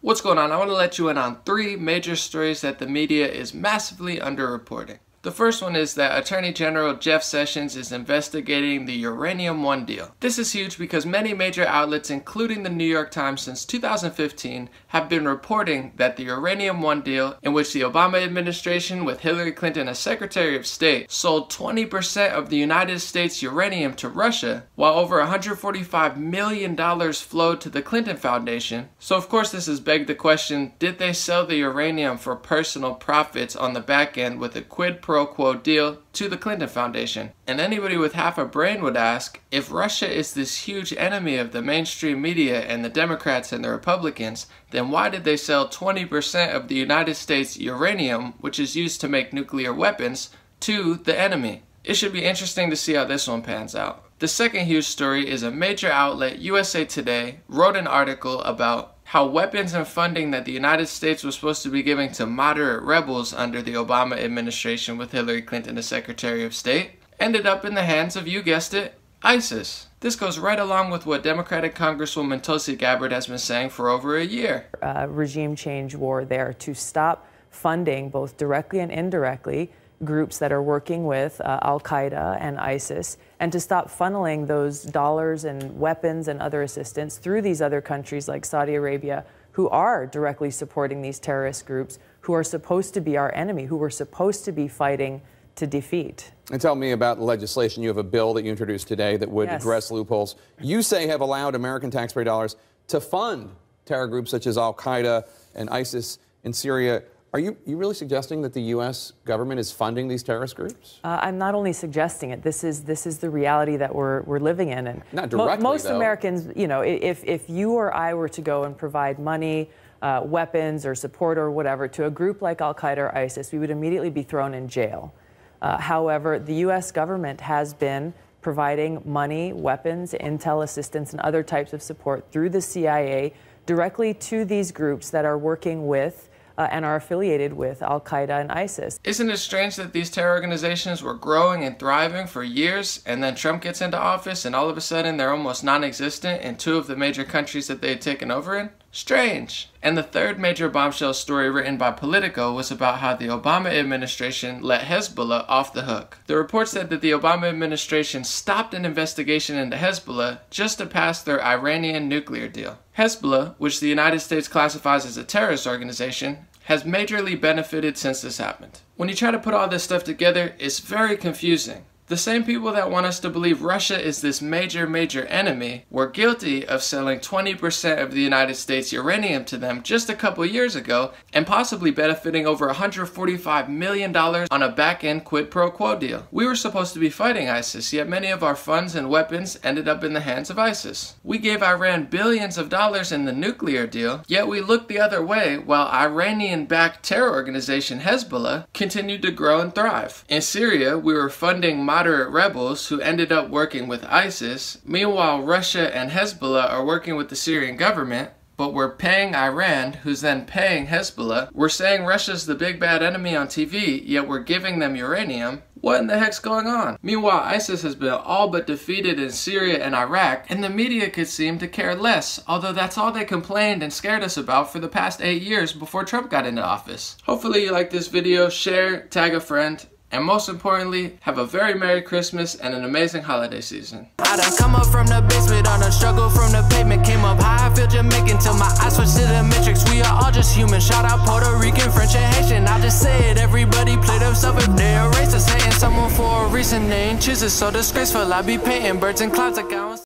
What's going on? I want to let you in on 3 major stories that the media is massively underreporting. The first one is that Attorney General Jeff Sessions is investigating the Uranium One Deal. This is huge because many major outlets, including the New York Times since 2015, have been reporting that the Uranium One Deal, in which the Obama administration with Hillary Clinton as Secretary of State sold 20% of the United States uranium to Russia, while over $145 million flowed to the Clinton Foundation. So of course this has begged the question, did they sell the uranium for personal profits on the back end with a quid pro quo deal to the Clinton Foundation? And anybody with half a brain would ask, if Russia is this huge enemy of the mainstream media and the Democrats and the Republicans, then why did they sell 20% of the United States uranium, which is used to make nuclear weapons, to the enemy? It should be interesting to see how this one pans out. The second huge story is a major outlet, USA Today, wrote an article about how weapons and funding that the United States was supposed to be giving to moderate rebels under the Obama administration with Hillary Clinton as Secretary of State ended up in the hands of, you guessed it, ISIS. This goes right along with what Democratic Congresswoman Tulsi Gabbard has been saying for over a year. Regime change war there to stop funding, both directly and indirectly, groups that are working with Al-Qaeda and ISIS, and to stop funneling those dollars and weapons and other assistance through these other countries like Saudi Arabia, who are directly supporting these terrorist groups, who are supposed to be our enemy, who we're supposed to be fighting to defeat. And tell me about the legislation. You have a bill that you introduced today that would address loopholes you say have allowed American taxpayer dollars to fund terror groups such as Al-Qaeda and ISIS in Syria. Are you really suggesting that the U.S. government is funding these terrorist groups? I'm not only suggesting it. This is the reality that we're living in. And not directly, most though. Americans, you know, if you or I were to go and provide money, weapons or support or whatever to a group like Al-Qaeda or ISIS, we would immediately be thrown in jail. However, the U.S. government has been providing money, weapons, intel assistance, and other types of support through the CIA directly to these groups that are working with and are affiliated with Al-Qaeda and ISIS. Isn't it strange that these terror organizations were growing and thriving for years, and then Trump gets into office and all of a sudden they're almost non-existent in 2 of the major countries that they had taken over in? Strange. And the third major bombshell story written by Politico was about how the Obama administration let Hezbollah off the hook. The report said that the Obama administration stopped an investigation into Hezbollah just to pass their Iranian nuclear deal. Hezbollah, which the United States classifies as a terrorist organization, has majorly benefited since this happened. When you try to put all this stuff together, it's very confusing. The same people that want us to believe Russia is this major enemy were guilty of selling 20% of the United States uranium to them just a couple years ago and possibly benefiting over $145 million on a back-end quid pro quo deal. We were supposed to be fighting ISIS, yet many of our funds and weapons ended up in the hands of ISIS. We gave Iran billions of dollars in the nuclear deal, yet we looked the other way while Iranian-backed terror organization Hezbollah continued to grow and thrive. In Syria, we were funding moderate rebels who ended up working with ISIS. Meanwhile, Russia and Hezbollah are working with the Syrian government, but we're paying Iran, who's then paying Hezbollah. We're saying Russia's the big bad enemy on TV, yet we're giving them uranium. What in the heck's going on? Meanwhile, ISIS has been all but defeated in Syria and Iraq, and the media could seem to care less, although that's all they complained and scared us about for the past 8 years before Trump got into office. Hopefully you like this video, share, tag a friend, and most importantly, have a very Merry Christmas and an amazing holiday season. I done come up from the basement, I done struggle from the pavement, came up high, I feel Jamaican till my eyes switch to the matrix. We are all just human, shout out Puerto Rican, French and Haitian. I just say it, everybody play themselves if they erase us. Hating someone for a reason, they ain't choose it, so disgraceful. I be painting birds and clouds like I was